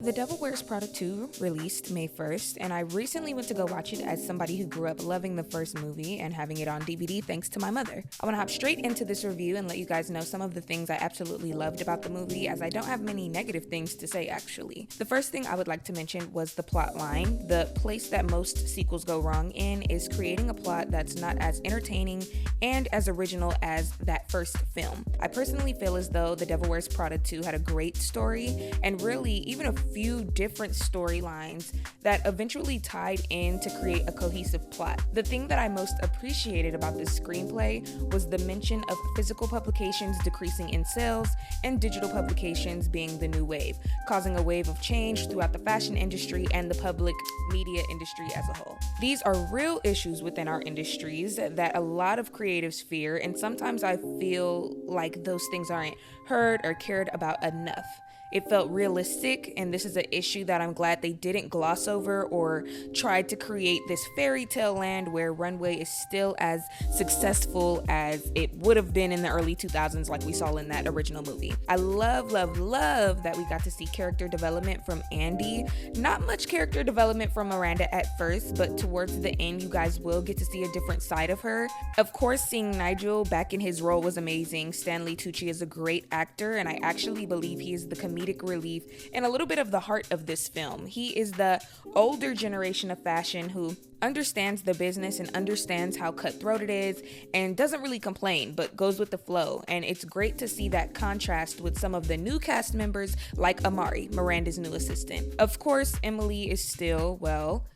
The Devil Wears Prada 2 released May 1st, and I recently went to go watch it as somebody who grew up loving the first movie and having it on DVD thanks to my mother. I want to hop straight into this review and let you guys know some of the things I absolutely loved about the movie, as I don't have many negative things to say actually. The first thing I would like to mention was the plot line. The place that most sequels go wrong in is creating a plot that's not as entertaining and as original as that first film. I personally feel as though The Devil Wears Prada 2 had a great story and really even a few different storylines that eventually tied in to create a cohesive plot. The thing that I most appreciated about this screenplay was the mention of physical publications decreasing in sales and digital publications being the new wave, causing a wave of change throughout the fashion industry and the public media industry as a whole. These are real issues within our industries that a lot of creatives fear, and sometimes I feel like those things aren't heard or cared about enough. It felt realistic, and this is an issue that I'm glad they didn't gloss over or tried to create this fairy tale land where runway is still as successful as it would have been in the early 2000s like we saw in that original movie. I love that we got to see character development from Andy. Not much character development from Miranda at first, but towards the end you guys will get to see a different side of her. Of course, seeing Nigel back in his role was amazing. Stanley Tucci is a great actor, and I actually believe he is the comedic relief and a little bit of the heart of this film. He is the older generation of fashion who understands the business and understands how cutthroat it is and doesn't really complain but goes with the flow, and it's great to see that contrast with some of the new cast members like Amari, Miranda's new assistant. Of course, Emily is still, well,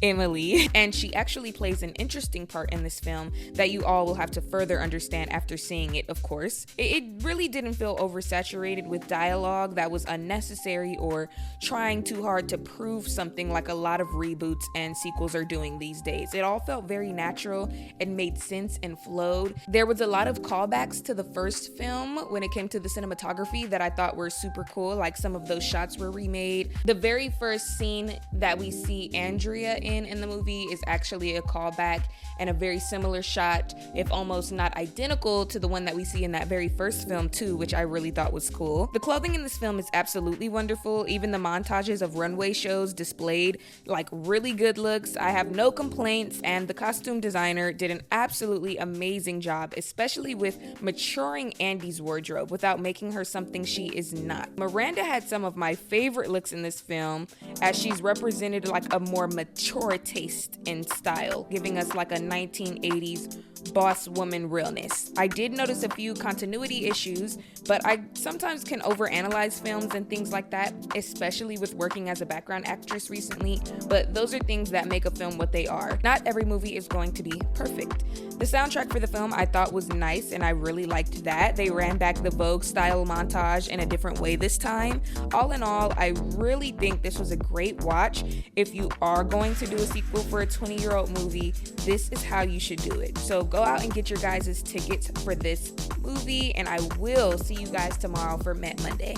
Emily, and she actually plays an interesting part in this film that you all will have to further understand after seeing it, of course. It really didn't feel oversaturated with dialogue that was unnecessary or trying too hard to prove something like a lot of reboots and sequels are doing these days. It all felt very natural and made sense and flowed. There was a lot of callbacks to the first film when it came to the cinematography that I thought were super cool, like some of those shots were remade. The very first scene that we see Andrea in the movie is actually a callback and a very similar shot, if almost not identical, to the one that we see in that very first film too, which I really thought was cool. The clothing in this film is absolutely wonderful. Even the montages of runway shows displayed like really good looks. I have no complaints, and the costume designer did an absolutely amazing job, especially with maturing Andy's wardrobe without making her something she is not. Miranda had some of my favorite looks in this film, as she's represented like a more mature taste and style, giving us like a 1980s boss woman realness. I did notice a few continuity issues, but I sometimes can overanalyze films and things like that, especially with working as a background actress recently, but those are things that make a film what they are. Not every movie is going to be perfect. The soundtrack for the film I thought was nice, and I really liked that. They ran back the Vogue style montage in a different way this time. All in all, I really think this was a great watch. If you are going to do a sequel for a 20-year-old movie, this is how you should do it. So go out and get your guys' tickets for this movie, and I will see you guys tomorrow for Met Monday.